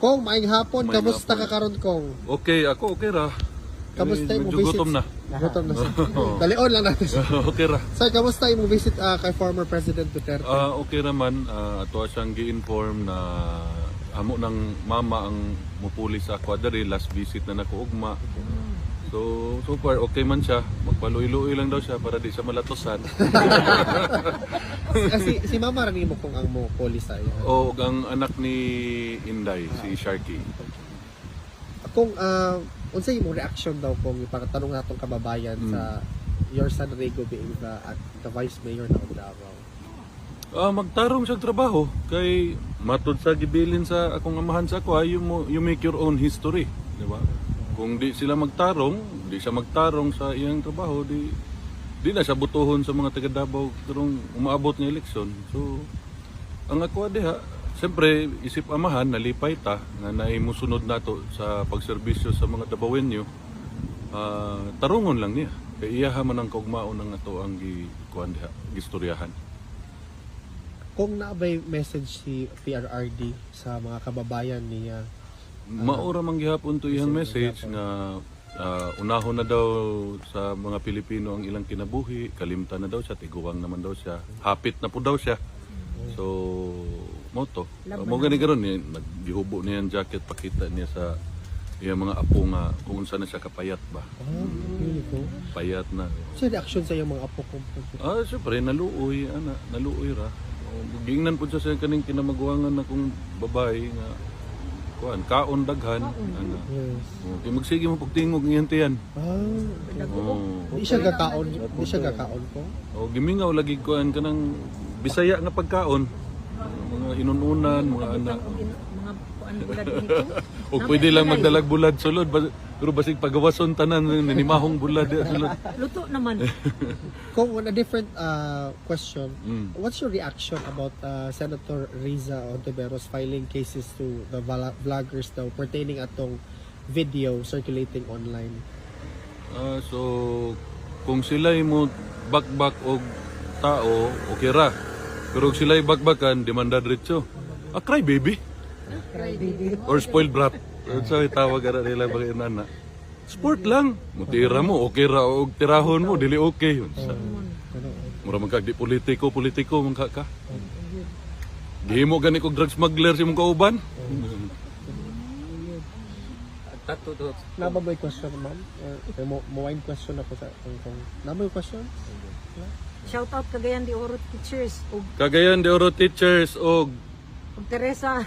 Kong, maayong hapon. Maayong Kamusta hapon. ka karon Kong? Okay, ako okay ra. Kamusta yung Medyo visit? gutom na. Gutom na siya. Dalion lang natin siya. Okay ra. Sir, kamusta yung visit kay former President Duterte? Okay raman, ato siyang gi-inform na amo ng mama ang mupuli sa ako diri last visit na nako ugma. So far okay man siya. Magpaluy-luy lang daw siya para di siya malatosan. Kasi si Mama rin mo kung ang mo police ay. O ang anak ni Inday, si Sharky. Kung unsay imong reaction daw kung ipakatanong natong kababayan sa your son Rego being the vice mayor ng Davao. Magtarong siya trabaho kay matud sa gibilin sa akong amahan sa ako, you make your own history, di ba? Kung di sila magtarong, di siya magtarong sa iyang trabaho, di na siya butuhon sa mga taga Davao karong umaabot ng eleksyon. So ang ako diha, siyempre isip amahan nalipay ta nga naimusunod nato sa pagserbisyo sa mga Davaoenyo. Tarungon lang niya. Kay iya man ang kaugmaon ng ato ang gikuan diha, gistoryahan. Kung naabay message si PRRD sa mga kababayan niya, Maura man gihapon to iyang message nga unahon na daw sa mga Pilipino ang ilang kinabuhi, kalimtan na daw siya, tiguwang naman daw siya, hapit na po daw siya. So, mo to. Mo gani karon ni naggihubo niya ang jacket pakita niya sa iyang mga apo nga kung saan na siya kapayat ba. beautiful. Payat na. So reaction sa iyong mga apo kong Syempre naluoy ra. Gingnan po siya sa kaning kinamaguangan na kung babae nga kaon daghan ana. Yes. Okay, magsige mo pagtingog ngayon tiyan. Di siya gakaon ko. Gimingaw lagi kuan kanang Bisaya nga pagkaon. Mga inununan, mga anak. Mga kuan bulad dito. O pwede lang magdalag bulad sulod, pero basig pagawason tanan nanimahong bulad sulod. Luto naman. Kung on a different question, Mm. what's your reaction about Senator Riza Ontiveros filing cases to the vloggers daw pertaining atong video circulating online? So kung sila'y mo bakbak og tao, okay ra. Pero kung sila'y bakbakan, demanda diretso. Cry baby. Or spoiled brat. So itawag ara nila mga inana. Sport lang. Mutira mo, okay ra og tirahon mo, dili okay. Mura man kag di politiko man ka. Gihimo gani kog drug smuggler si mong kauban. Nababoy question, ma'am? Mo question ako sa kung nababoy question? Shout out Cagayan de Oro teachers ug Cagayan de Oro teachers og Teresa.